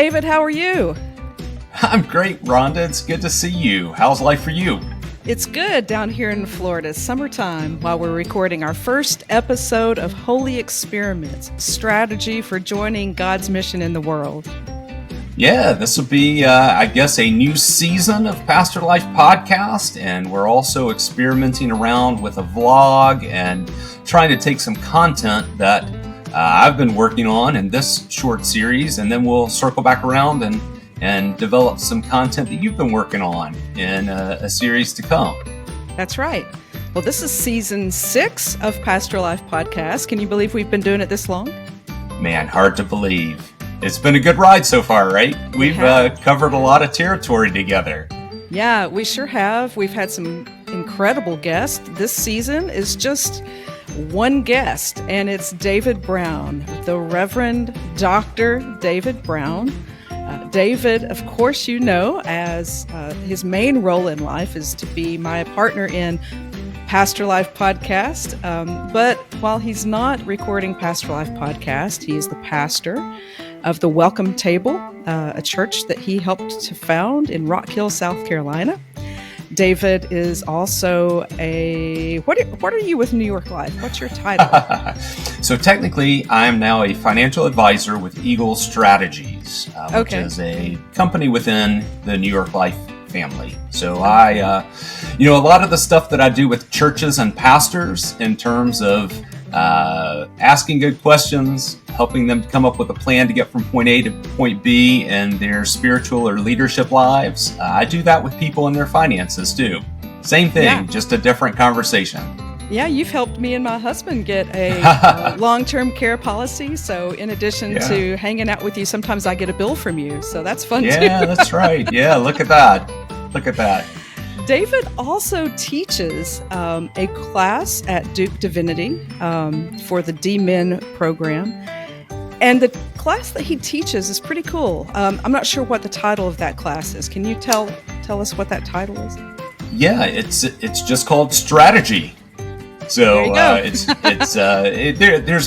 David. How are you? I'm great, Rhonda. It's good to see you. How's life for you? It's good down here in Florida. Summertime while we're recording our first episode of Holy Experiments, Strategy for Joining God's Mission in the World. Yeah, this will be, I guess, a new season of Pastor Life Podcast, and we're also experimenting around with a vlog and trying to take some content that I've been working on in this short series, and then we'll circle back around and develop some content that you've been working on in a series to come. That's right. Well, this is season 6 of Pastor Life Podcast. Can you believe we've been doing it this long? Man, hard to believe. It's been a good ride so far, right? We've covered a lot of territory together. Yeah, we sure have. We've had some incredible guests. This season is just one guest, and it's David Brown, the Reverend Dr. David Brown. David, of course, you know, as his main role in life is to be my partner in Pastor Life Podcast. But while he's not recording Pastor Life Podcast, he is the pastor of the Welcome Table, a church that he helped to found in Rock Hill, South Carolina. David is also what are you with New York Life? What's your title? So technically, I am now a financial advisor with Eagle Strategies, which is a company within the New York Life family. So I, a lot of the stuff that I do with churches and pastors in terms of asking good questions, helping them come up with a plan to get from point A to point B in their spiritual or leadership lives. I do that with people in their finances too. Same thing, just a different conversation. Yeah, you've helped me and my husband get a long-term care policy. So in addition to hanging out with you, sometimes I get a bill from you. So that's fun too. Yeah, that's right. Yeah, look at that. Look at that. David also teaches a class at Duke Divinity for the D-Min program. And the class that he teaches is pretty cool. I'm not sure what the title of that class is. Can you tell us what that title is? Yeah, it's just called Strategy. So there's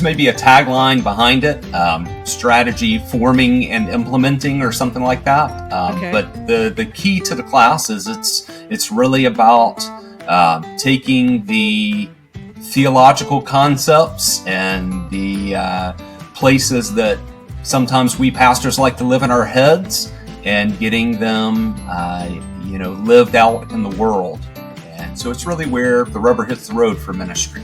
maybe a tagline behind it, strategy forming and implementing or something like that. But the key to the class is it's really about taking the theological concepts and the places that sometimes we pastors like to live in our heads and getting them lived out in the world. So it's really where the rubber hits the road for ministry.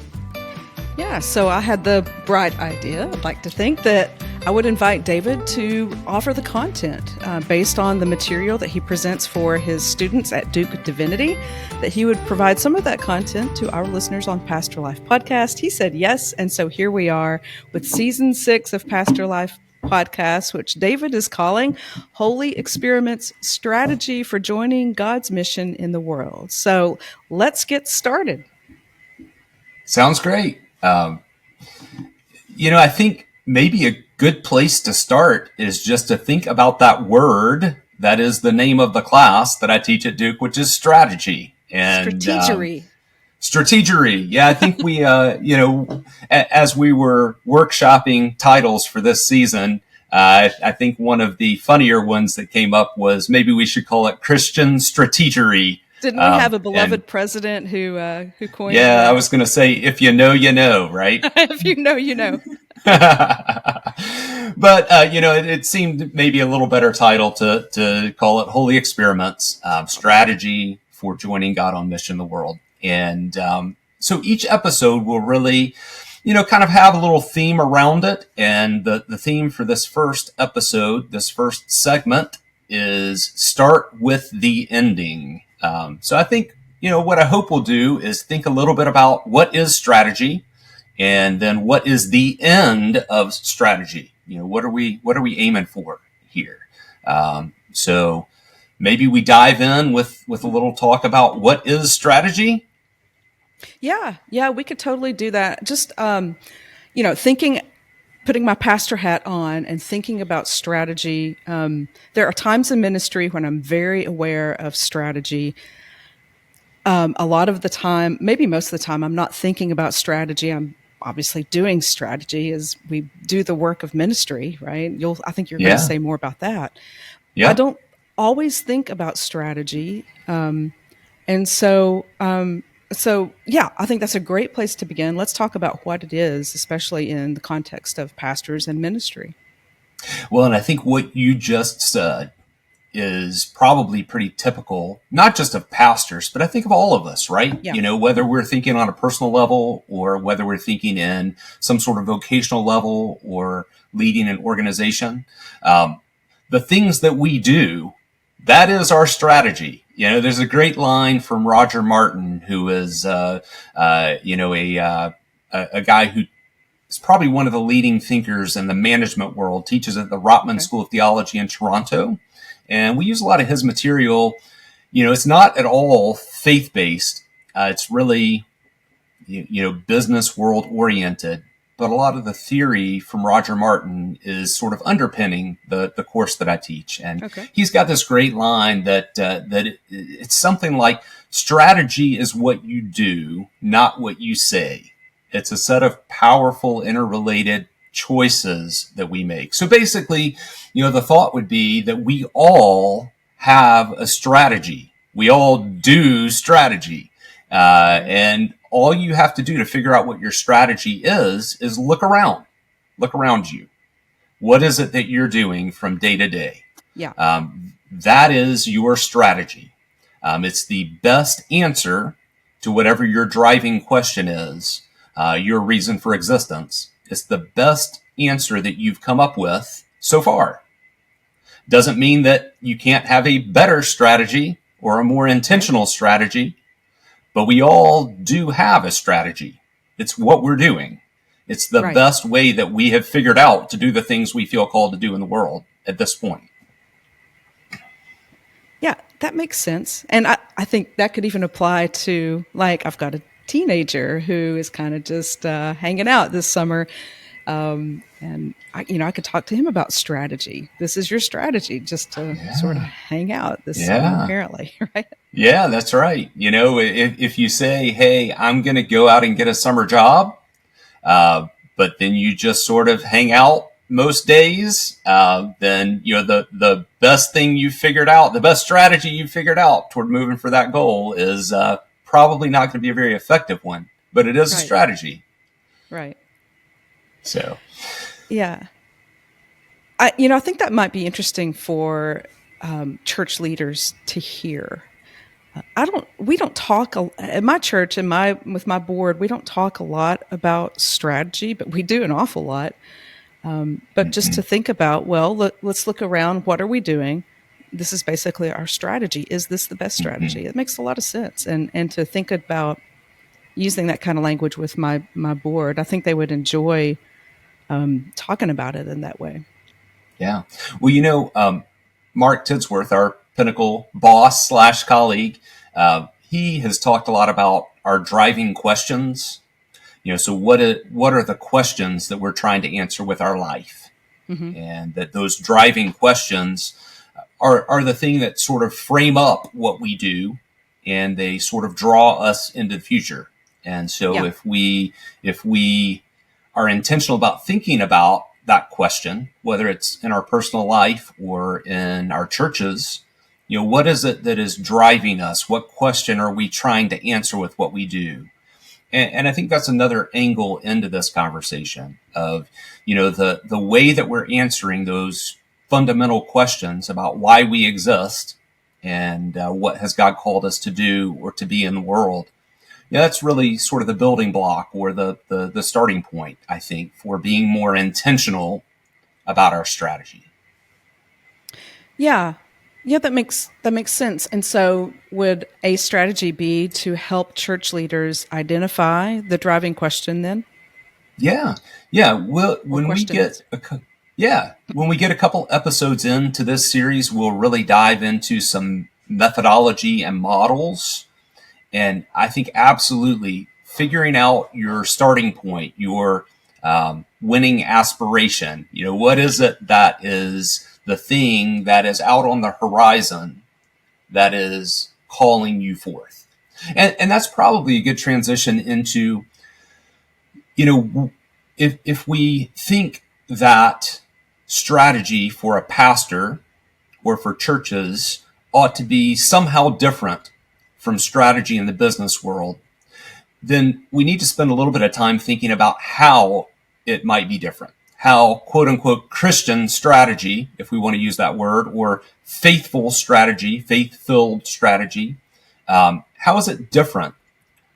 Yeah, so I had the bright idea, I'd like to think, that I would invite David to offer the content based on the material that he presents for his students at Duke Divinity, that he would provide some of that content to our listeners on Pastor Life Podcast. He said yes, and so here we are with season 6 of Pastor Life Podcast, which David is calling Holy Experiments, Strategy for Joining God's Mission in the World. So let's get started. Sounds great. I think maybe a good place to start is just to think about that word that is the name of the class that I teach at Duke, which is strategy. And Strategery. Yeah, I think we, as we were workshopping titles for this season, I think one of the funnier ones that came up was maybe we should call it Christian Strategery. Didn't we have a beloved president who coined that? I was going to say, if you know, you know, right? If you know, you know. But, it seemed maybe a little better title to call it Holy Experiments, Strategy for Joining God on Mission in the World. And so each episode will really, kind of have a little theme around it. And the theme for this first episode, this first segment, is start with the ending. So I think, what I hope we'll do is think a little bit about what is strategy, and then what is the end of strategy. What are we aiming for here? So maybe we dive in with a little talk about what is strategy. Yeah, we could totally do that. Just, putting my pastor hat on and thinking about strategy. There are times in ministry when I'm very aware of strategy. A lot of the time, maybe most of the time, I'm not thinking about strategy. I'm obviously doing strategy as we do the work of ministry, right? I think you're going to Yeah. say more about that. I Yep. don't always think about strategy. And so yeah, I think that's a great place to begin. Let's talk about what it is, especially in the context of pastors and ministry. Well, and I think what you just said is probably pretty typical, not just of pastors, but I think of all of us, right? Yeah. Whether we're thinking on a personal level or whether we're thinking in some sort of vocational level or leading an organization. The things that we do, that is our strategy. There's a great line from Roger Martin, who is, a guy who is probably one of the leading thinkers in the management world, teaches at the Rotman Okay. School of Theology in Toronto. And we use a lot of his material. It's not at all faith-based. It's really, business world oriented. But a lot of the theory from Roger Martin is sort of underpinning the course that I teach. And Okay. he's got this great line that it's something like, strategy is what you do, not what you say. It's a set of powerful, interrelated choices that we make. So basically, the thought would be that we all have a strategy. We all do strategy. And all you have to do to figure out what your strategy is look around you. What is it that you're doing from day to day? Yeah. That is your strategy. It's the best answer to whatever your driving question is, your reason for existence. It's the best answer that you've come up with so far. Doesn't mean that you can't have a better strategy or a more intentional strategy, but we all do have a strategy. It's what we're doing. It's the Right. best way that we have figured out to do the things we feel called to do in the world at this point. Yeah, that makes sense. And I think that could even apply to, like, I've got a teenager who is kind of just hanging out this summer. And I could talk to him about strategy. This is your strategy, just to sort of hang out this summer, apparently, right? Yeah, that's right. If you say, hey, I'm going to go out and get a summer job, but then you just sort of hang out most days, then, the best thing you figured out, the best strategy you figured out toward moving for that goal is probably not going to be a very effective one, but it is a Right. strategy. Right. So, Yeah. I think that might be interesting for church leaders to hear. We don't talk at my church and with my board, we don't talk a lot about strategy, but we do an awful lot. But just to think about, well, let's look around. What are we doing? This is basically our strategy. Is this the best strategy? It makes a lot of sense. And to think about using that kind of language with my board, I think they would enjoy talking about it in that way. yeah. Well, Mark Tidsworth, our Pinnacle boss / colleague, he has talked a lot about our driving questions. So what are the questions that we're trying to answer with our life? Mm-hmm. And that those driving questions are the thing that sort of frame up what we do, and they sort of draw us into the future. And so if we are intentional about thinking about that question, whether it's in our personal life or in our churches, what is it that is driving us? What question are we trying to answer with what we do? And I think that's another angle into this conversation of, the way that we're answering those fundamental questions about why we exist and what has God called us to do or to be in the world. That's really sort of the building block or the starting point, I think, for being more intentional about our strategy. Yeah. Yeah, that makes sense. And so would a strategy be to help church leaders identify the driving question then? Yeah. Yeah. Well, Or when we questions? get when we get a couple episodes into this series, we'll really dive into some methodology and models. And I think absolutely figuring out your starting point, your winning aspiration. What is it that is the thing that is out on the horizon that is calling you forth? And that's probably a good transition into if we think that strategy for a pastor or for churches ought to be somehow different from strategy in the business world, then we need to spend a little bit of time thinking about how it might be different. How, quote unquote, Christian strategy, if we want to use that word, or faithful strategy, faith-filled strategy, how is it different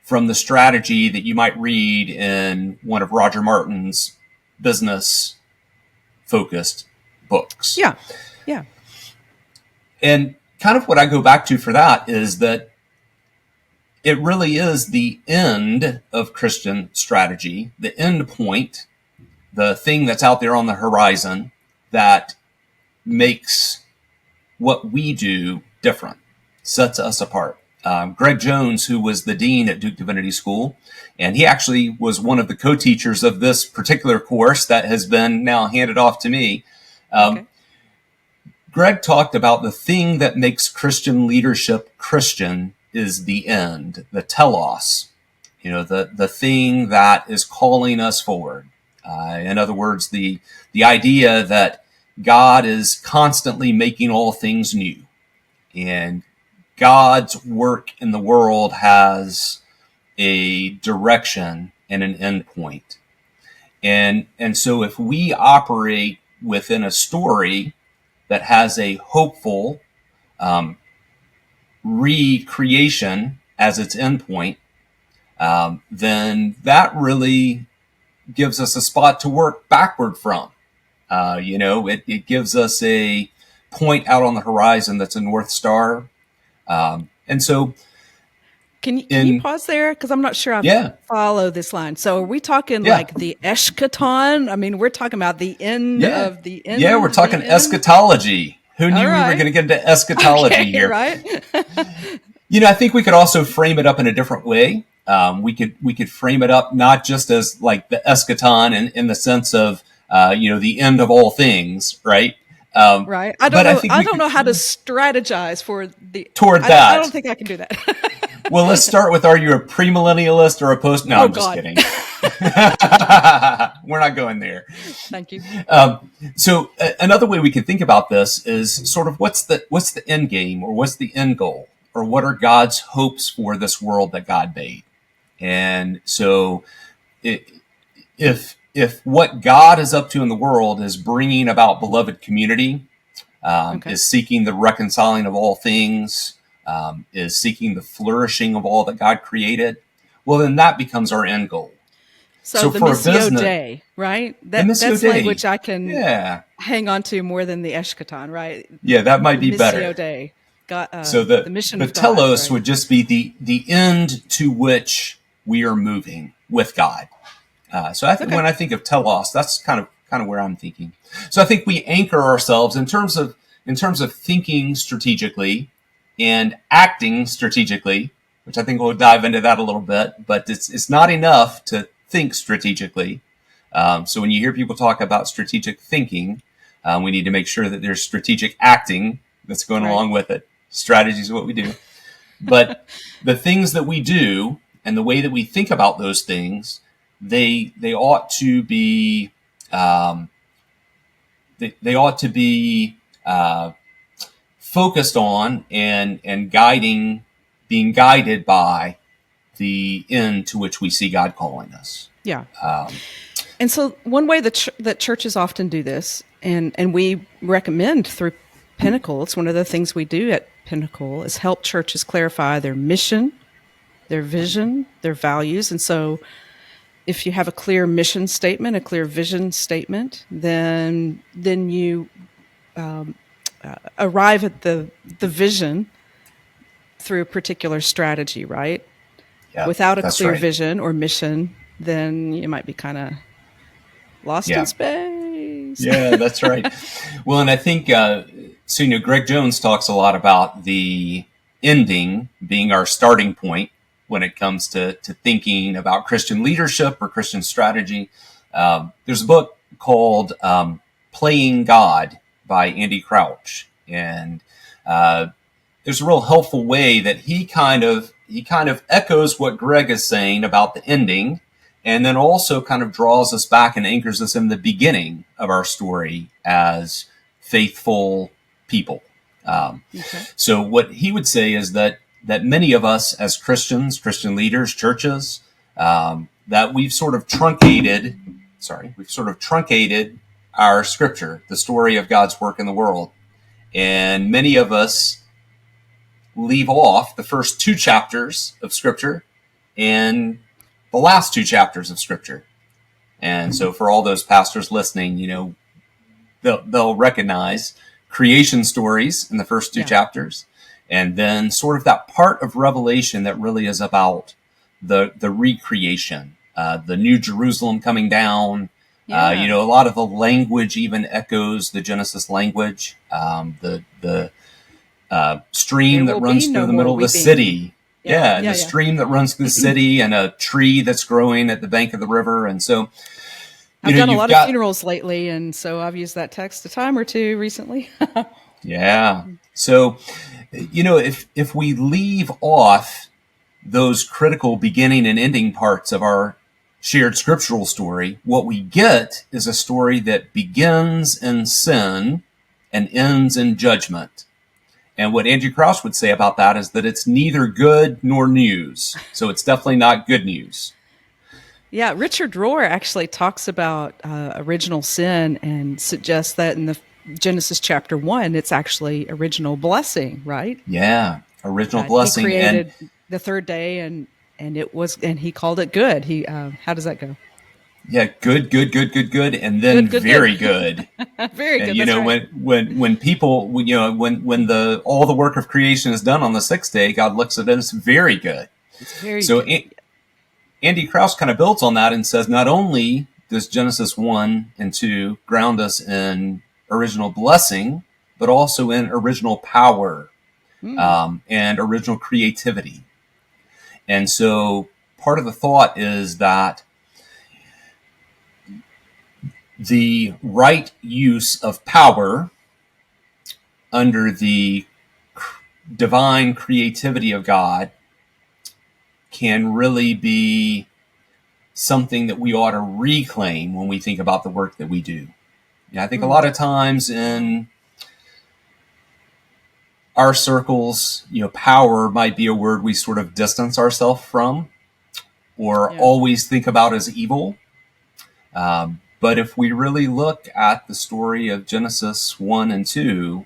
from the strategy that you might read in one of Roger Martin's business-focused books? Yeah. Yeah. And kind of what I go back to for that is that it really is the end of Christian strategy, the end point, the thing that's out there on the horizon that makes what we do different, sets us apart. Greg Jones, who was the dean at Duke Divinity School, and he actually was one of the co-teachers of this particular course that has been now handed off to me. Okay. Greg talked about the thing that makes Christian leadership Christian is the end, the telos, the thing that is calling us forward. In other words, the idea that God is constantly making all things new, and God's work in the world has a direction and an end point. And so if we operate within a story that has a hopeful recreation as its endpoint, then that really gives us a spot to work backward from. It gives us a point out on the horizon that's a North Star. And so Can you pause there? Because I'm not sure I follow this line. So are we talking like the eschaton? I mean, we're talking about the end of the end. Yeah, we're talking eschatology. Who knew we were going to get into eschatology here? Right. I think we could also frame it up in a different way. We could frame it up not just as like the eschaton in the sense of the end of all things, right? Right. I don't know how to strategize toward that. I don't think I can do that. Well, let's start with: are you a premillennialist or a post? No, I'm just kidding. We're not going there. Thank you. So another way we can think about this is sort of what's the end game, or what's the end goal, or what are God's hopes for this world that God made? And so, if what God is up to in the world is bringing about beloved community, is seeking the reconciling of all things, is seeking the flourishing of all that God created, well, then that becomes our end goal. So the Missio Dei, right? That's Dei. language I can hang on to more than the eschaton, right? Yeah, that might be better. Missio Dei. God, so the mission of God, telos right? would just be the end to which we are moving with God. So when I think of telos, that's kind of where I'm thinking. So I think we anchor ourselves in terms of thinking strategically and acting strategically, which I think we'll dive into that a little bit. But it's not enough to think strategically. So when you hear people talk about strategic thinking, we need to make sure that there's strategic acting that's going along with it. Strategy is what we do. But the things that we do and the way that we think about those things, they ought to be focused on and being guided by the end to which we see God calling us. Yeah. And so one way that churches often do this, and we recommend through Pinnacle, it's one of the things we do at Pinnacle, is help churches clarify their mission, their vision, their values. And so if you have a clear mission statement, a clear vision statement, then you arrive at the vision through a particular strategy, right? Yeah, without a clear vision or mission, then you might be kind of lost in space. Yeah, that's right. Well, and I think, Greg Jones talks a lot about the ending being our starting point when it comes to thinking about Christian leadership or Christian strategy. There's a book called Playing God by Andy Crouch. And there's a real helpful way that he kind of echoes what Greg is saying about the ending and then also kind of draws us back and anchors us in the beginning of our story as faithful people. Okay. So what he would say is that many of us as Christians, Christian leaders, churches, that we've sort of truncated our scripture, the story of God's work in the world. And many of us leave off the first 2 chapters of scripture and the last 2 chapters of scripture. And so for all those pastors listening, they'll recognize creation stories in the first 2 chapters, and then sort of that part of Revelation that really is about the recreation, the New Jerusalem coming down. A lot of the language even echoes the Genesis language. The stream that runs through the middle of the city. The stream that runs through the city, and a tree that's growing at the bank of the river. And so I've done a lot of funerals lately, and so I've used that text a time or two recently. Yeah. So, if we leave off those critical beginning and ending parts of our shared scriptural story, what we get is a story that begins in sin and ends in judgment. And what Andrew Krauss would say about that is that it's neither good nor news. So it's definitely not good news. Yeah, Richard Rohr actually talks about original sin and suggests that in the Genesis chapter 1, it's actually original blessing, right? Yeah, original blessing. He created the third day, and he called it good. How does that go? Yeah, good, and then very good. Very good. And, right. when people, when all the work of creation is done on the 6th day, God looks at it as very good. It's very so good. Andy Krauss kind of builds on that and says, not only does Genesis 1 and 2 ground us in original blessing, but also in original power and original creativity. And so part of the thought is that the right use of power under the divine creativity of God can really be something that we ought to reclaim when we think about the work that we do. I think a lot of times in our circles, power might be a word we sort of distance ourselves from or always think about as evil. But if we really look at the story of Genesis 1 and 2,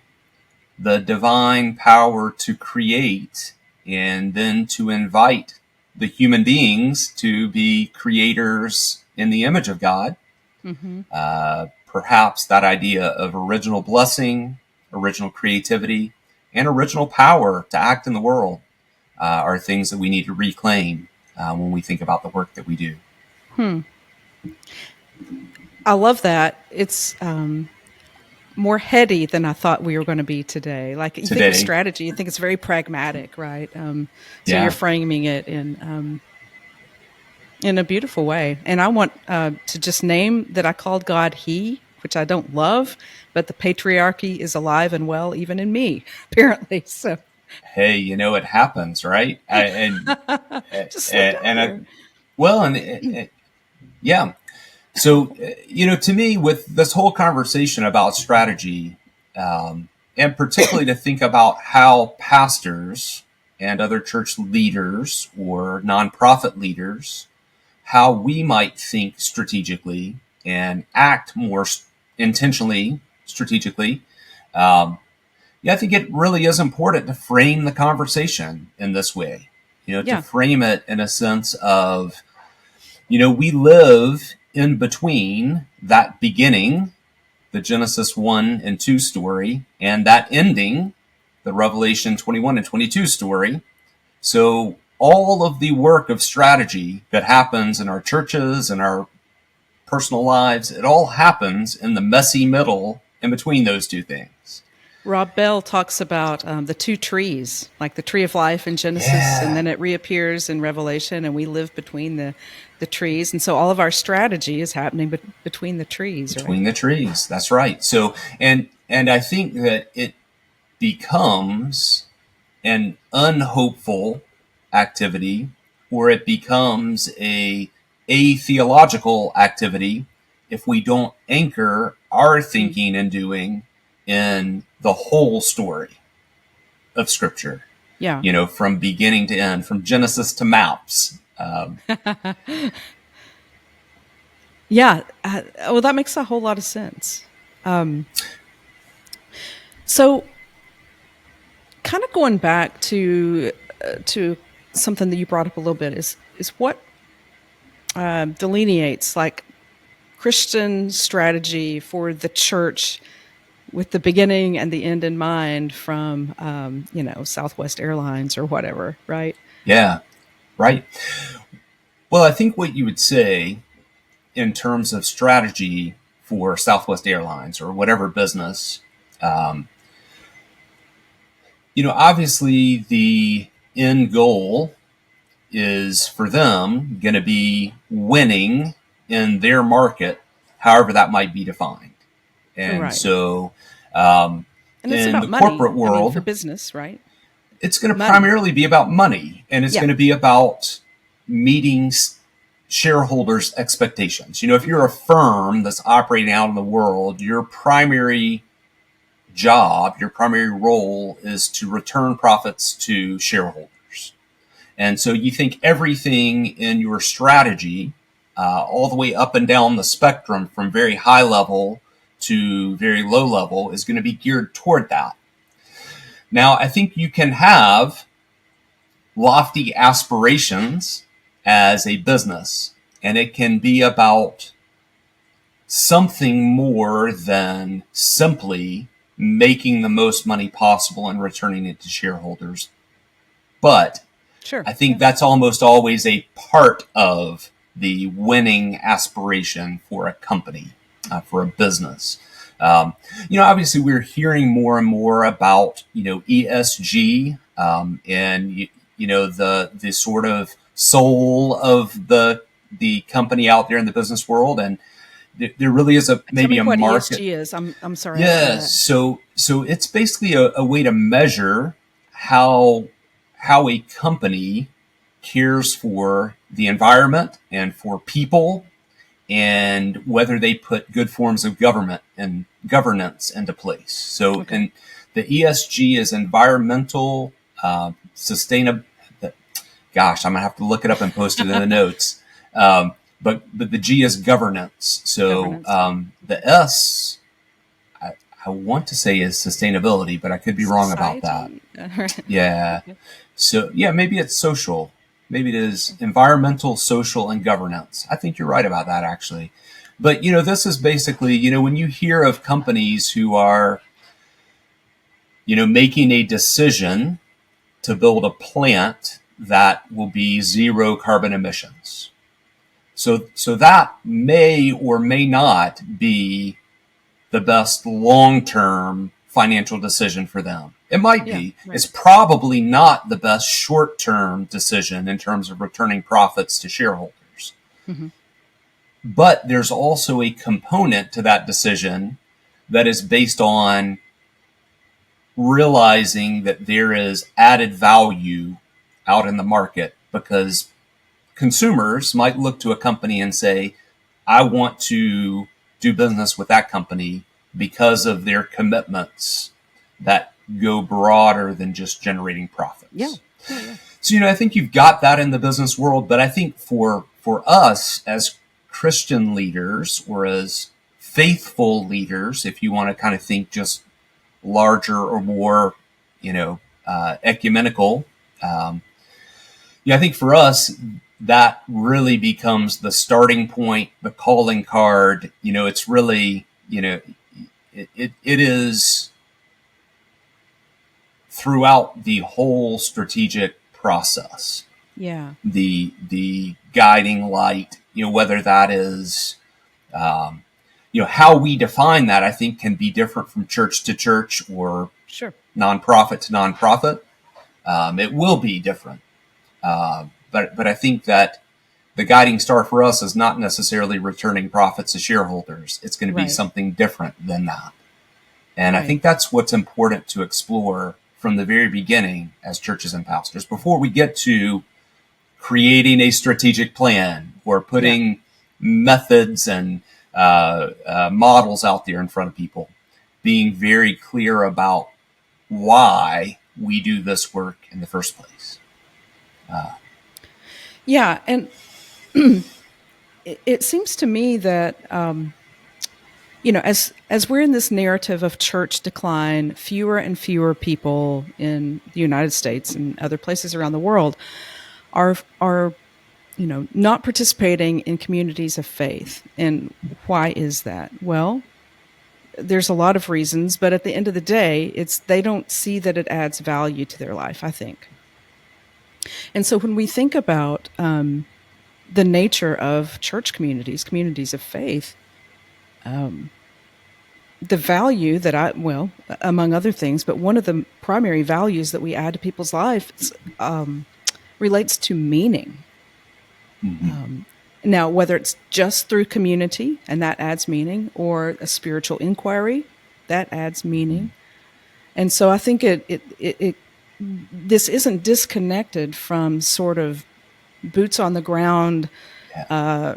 the divine power to create and then to invite the human beings to be creators in the image of God, perhaps that idea of original blessing, original creativity, and original power to act in the world are things that we need to reclaim when we think about the work that we do. I love that. It's more heady than I thought we were going to be today. Like you think of strategy, you think it's very pragmatic, right? So you're framing it in a beautiful way. And I want to just name that I called God He, which I don't love, but the patriarchy is alive and well even in me, apparently. So hey, it happens, right? Yeah. So, to me, with this whole conversation about strategy, and particularly to think about how pastors and other church leaders or nonprofit leaders, how we might think strategically and act more intentionally, strategically, I think it really is important to frame the conversation in this way, to frame it in a sense of, we live in between that beginning, the Genesis 1 and 2 story, and that ending, the Revelation 21 and 22 story. So all of the work of strategy that happens in our churches and our personal lives, it all happens in the messy middle in between those two things. Rob Bell talks about the 2 trees, like the tree of life in Genesis, and then it reappears in Revelation, and we live between the trees. And so all of our strategy is happening between the trees. Between the trees, that's right. So, and I think that it becomes an unhopeful activity, or it becomes a a theological activity if we don't anchor our thinking and doing in the whole story of Scripture. Yeah. From beginning to end, from Genesis to maps. Yeah. Well, that makes a whole lot of sense. So, kind of going back to something that you brought up a little bit is what delineates like Christian strategy for the church with the beginning and the end in mind from Southwest Airlines or whatever, right? Yeah, right. Well, I think what you would say in terms of strategy for Southwest Airlines or whatever business, obviously the end goal is for them going to be winning in their market, however that might be defined. And Right. so And it's in about the money. corporate world, For business, right? it's going to Money. primarily be about money, and it's Yeah. going to be about meeting shareholders' expectations. If you're a firm that's operating out in the world, your primary job, your primary role is to return profits to shareholders. And so you think everything in your strategy, all the way up and down the spectrum from very high level to very low level, is going to be geared toward that. Now, I think you can have lofty aspirations as a business, and it can be about something more than simply making the most money possible and returning it to shareholders. But Sure. I think that's almost always a part of the winning aspiration for a company, for a business. Obviously we're hearing more and more about, ESG, and, the sort of soul of the company out there in the business world. And there really is maybe a what market. ESG is. I'm sorry. Yes. So it's basically a way to measure how a company cares for the environment and for people, and whether they put good forms of government and governance into place. So, Okay. and the ESG is environmental, sustainable. Gosh, I'm gonna have to look it up and post it in the notes. But the G is governance. So Governance. the S, I want to say is sustainability, but I could be wrong about that. Society. Yeah. So yeah, maybe it's social. Maybe it is environmental, social, and governance. I think you're right about that, actually. But this is basically, when you hear of companies who are, making a decision to build a plant that will be zero carbon emissions. So that may or may not be the best long-term financial decision for them. It might be. Right. It's probably not the best short-term decision in terms of returning profits to shareholders. Mm-hmm. But there's also a component to that decision that is based on realizing that there is added value out in the market, because consumers might look to a company and say, I want to do business with that company because of their commitments that go broader than just generating profits. Yeah. So, I think you've got that in the business world, but I think for us as Christian leaders, or as faithful leaders, if you want to kind of think just larger or more, ecumenical, I think for us, that really becomes the starting point, the calling card. It's really, it is throughout the whole strategic process. Yeah. The guiding light, whether that is, how we define that, I think can be different from church to church or Sure. nonprofit to nonprofit. It will be different. But I think that the guiding star for us is not necessarily returning profits to shareholders. It's going to be something different than that. And I think that's what's important to explore from the very beginning as churches and pastors, before we get to creating a strategic plan or putting methods and models out there in front of people, being very clear about why we do this work in the first place. Yeah, and it seems to me that as we're in this narrative of church decline, fewer and fewer people in the United States and other places around the world are not participating in communities of faith. And why is that? Well, there's a lot of reasons, but at the end of the day, they don't see that it adds value to their life, I think. And so when we think about the nature of church communities of faith, the value that among other things, but one of the primary values that we add to people's lives relates to meaning. Mm-hmm. Now, whether it's just through community and that adds meaning, or a spiritual inquiry that adds meaning, and so I think this isn't disconnected from sort of boots on the ground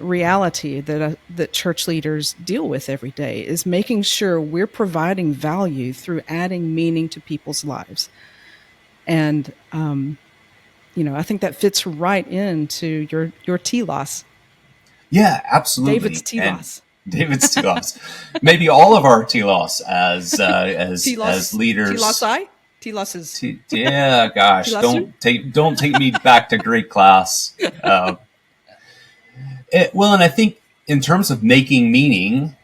reality that church leaders deal with every day, is making sure we're providing value through adding meaning to people's lives. And I think that fits right into your telos. Yeah, absolutely. David's telos. David's telos. Maybe all of our telos as telos, as leaders. Telosai? Telos is. Yeah, gosh, don't take me back to Greek class. And I think in terms of making meaning,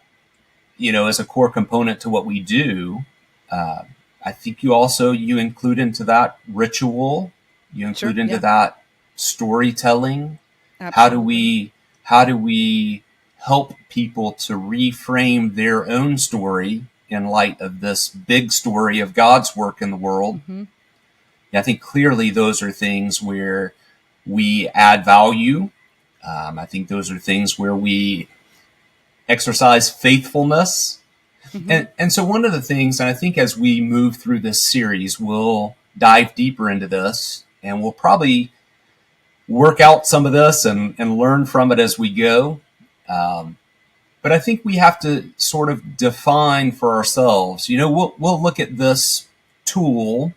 as a core component to what we do, I think you include into that ritual, you include into that storytelling. Absolutely. How do we help people to reframe their own story in light of this big story of God's work in the world? Mm-hmm. I think clearly those are things where we add value. I think those are things where we exercise faithfulness. Mm-hmm. And so one of the things, and I think as we move through this series, we'll dive deeper into this, and we'll probably work out some of this and learn from it as we go. But I think we have to sort of define for ourselves. We'll look at this tool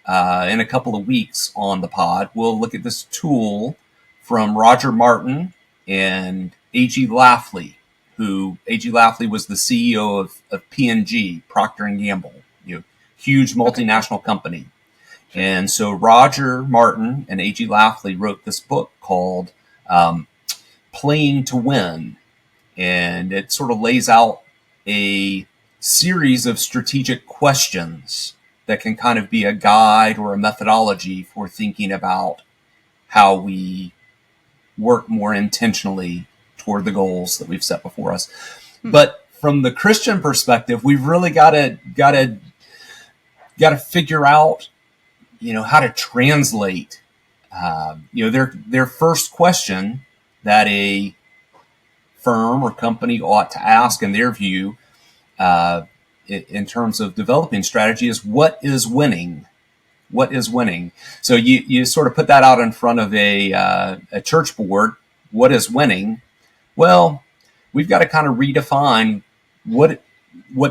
in a couple of weeks on the pod. We'll look at this tool from Roger Martin and A.G. Lafley, who A.G. Lafley was the CEO of P&G, Procter & Gamble, huge multinational company. And so Roger Martin and A.G. Lafley wrote this book called Playing to Win. And it sort of lays out a series of strategic questions that can kind of be a guide or a methodology for thinking about how we work more intentionally toward the goals that we've set before us. But from the Christian perspective, we've really got to figure out, how to translate, their first question that a firm or company ought to ask in their view, in terms of developing strategy, is what is winning? What is winning? So you sort of put that out in front of a church board. What is winning? Well, we've got to kind of redefine what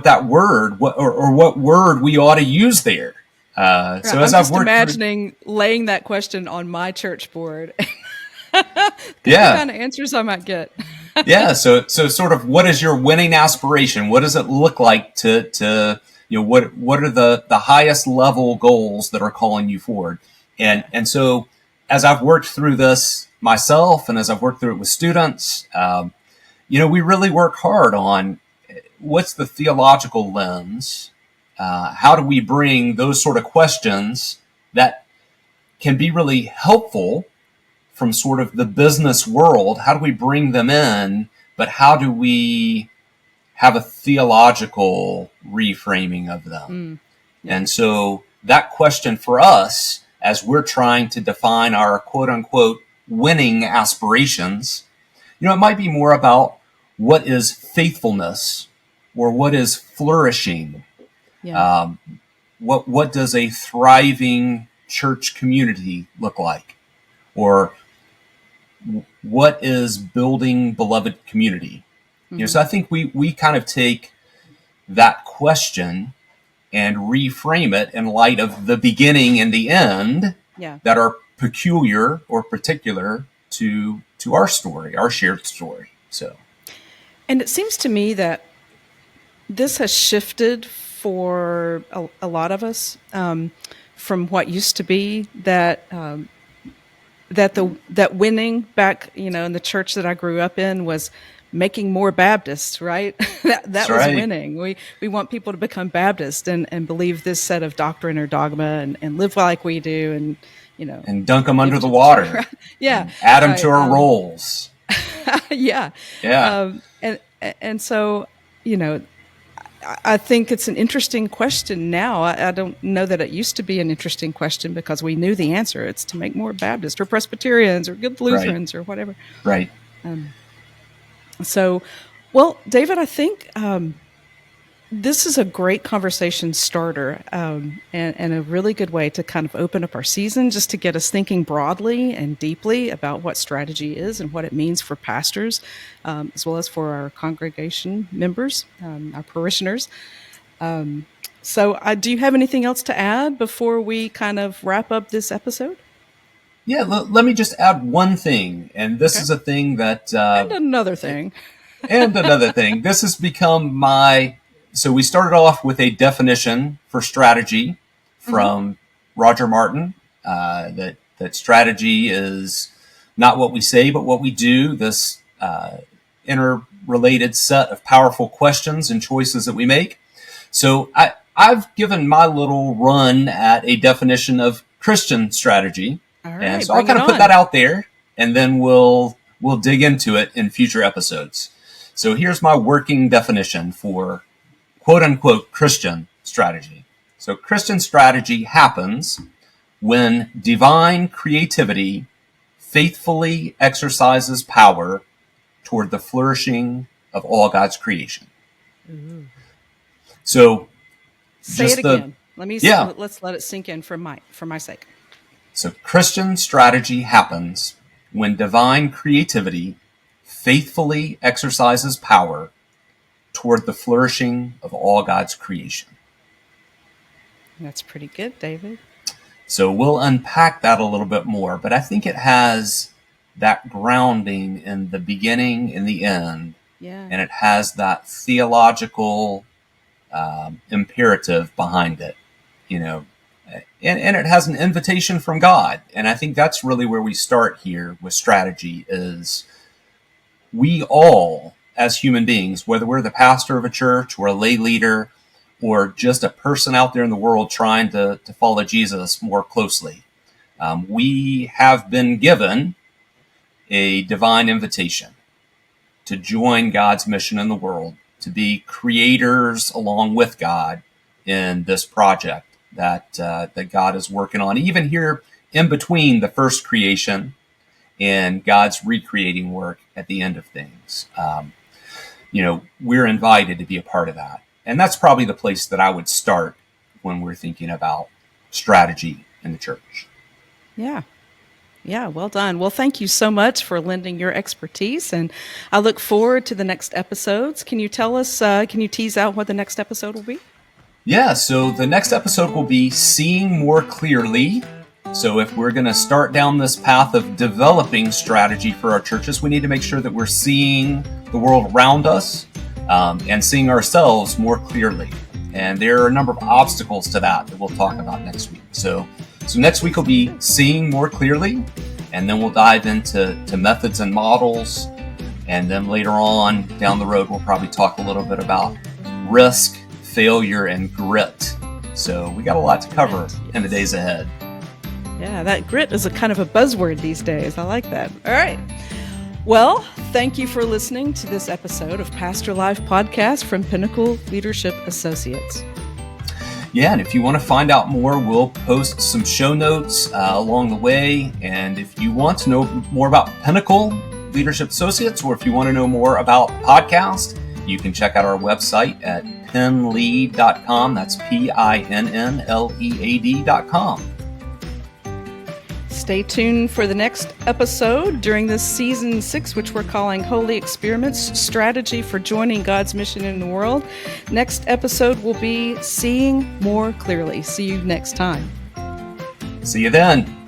that word, what word we ought to use there. So as I'm just imagining laying that question on my church board. The kind of answers I might get. Yeah. So sort of, what is your winning aspiration? What does it look like to what are the highest level goals that are calling you forward? And so as I've worked through this myself, and as I've worked through it with students, we really work hard on what's the theological lens. How do we bring those sort of questions that can be really helpful from sort of the business world? How do we bring them in, but how do we have a theological reframing of them? And so that question for us, as we're trying to define our quote unquote winning aspirations, it might be more about what is faithfulness or what is flourishing. Yeah. What does a thriving church community look like? Or what is building beloved community? So I think we kind of take that question and reframe it in light of the beginning and the end that are peculiar or particular to our story, our shared story. So, and it seems to me that this has shifted for a lot of us from what used to be that that winning back, in the church that I grew up in was making more Baptists, right? that was right. winning. We want people to become Baptist and believe this set of doctrine or dogma and live like we do, and and dunk them under the water. Right? Yeah, add them to our rolls. Yeah. And so, I think it's an interesting question now. I don't know that it used to be an interesting question because we knew the answer. It's to make more Baptists or Presbyterians or good Lutherans or whatever. Right. So, well, David, I think this is a great conversation starter and a really good way to kind of open up our season, just to get us thinking broadly and deeply about what strategy is and what it means for pastors, as well as for our congregation members, our parishioners. So do you have anything else to add before we kind of wrap up this episode? Yeah, let me just add one thing. And this is a thing that... and another thing. And another thing. This has become So we started off with a definition for strategy from Roger Martin, that strategy is not what we say, but what we do, this interrelated set of powerful questions and choices that we make. So I've given my little run at a definition of Christian strategy. All right, and so I'll kind of put that out there, and then we'll dig into it in future episodes. So here's my working definition for quote-unquote Christian strategy. So Christian strategy happens when divine creativity faithfully exercises power toward the flourishing of all God's creation. Mm-hmm. So say it again. Let's let it sink in for my sake. So Christian strategy happens when divine creativity faithfully exercises power toward the flourishing of all God's creation. That's pretty good, David. So we'll unpack that a little bit more, but I think it has that grounding in the beginning and the end, and it has that theological imperative behind it, and it has an invitation from God. And I think that's really where we start here with strategy is we all, as human beings, whether we're the pastor of a church or a lay leader or just a person out there in the world trying to follow Jesus more closely, we have been given a divine invitation to join God's mission in the world, to be creators along with God in this project that God is working on, even here in between the first creation and God's recreating work at the end of things. We're invited to be a part of that. And that's probably the place that I would start when we're thinking about strategy in the church. Yeah. Yeah, well done. Well, thank you so much for lending your expertise, and I look forward to the next episodes. Can you tell us, can you tease out what the next episode will be? Yeah, so the next episode will be Seeing More Clearly. So if we're going to start down this path of developing strategy for our churches, we need to make sure that we're seeing the world around us and seeing ourselves more clearly. And there are a number of obstacles to that we'll talk about next week. So next week will be Seeing More Clearly, and then we'll dive into methods and models. And then later on down the road, we'll probably talk a little bit about risk, failure, and grit. So we got a lot to cover in the days ahead. Yeah, that grit is a kind of a buzzword these days. I like that. All right. Well, thank you for listening to this episode of Pastor Life Podcast from Pinnacle Leadership Associates. Yeah, and if you want to find out more, we'll post some show notes along the way. And if you want to know more about Pinnacle Leadership Associates, or if you want to know more about podcast, you can check out our website at pinlead.com. That's PINNLEAD.com. Stay Stay tuned for the next episode during this season 6, which we're calling Holy Experiments, Strategy for Joining God's Mission in the World. Next episode will be Seeing More Clearly. See you next time. See you then.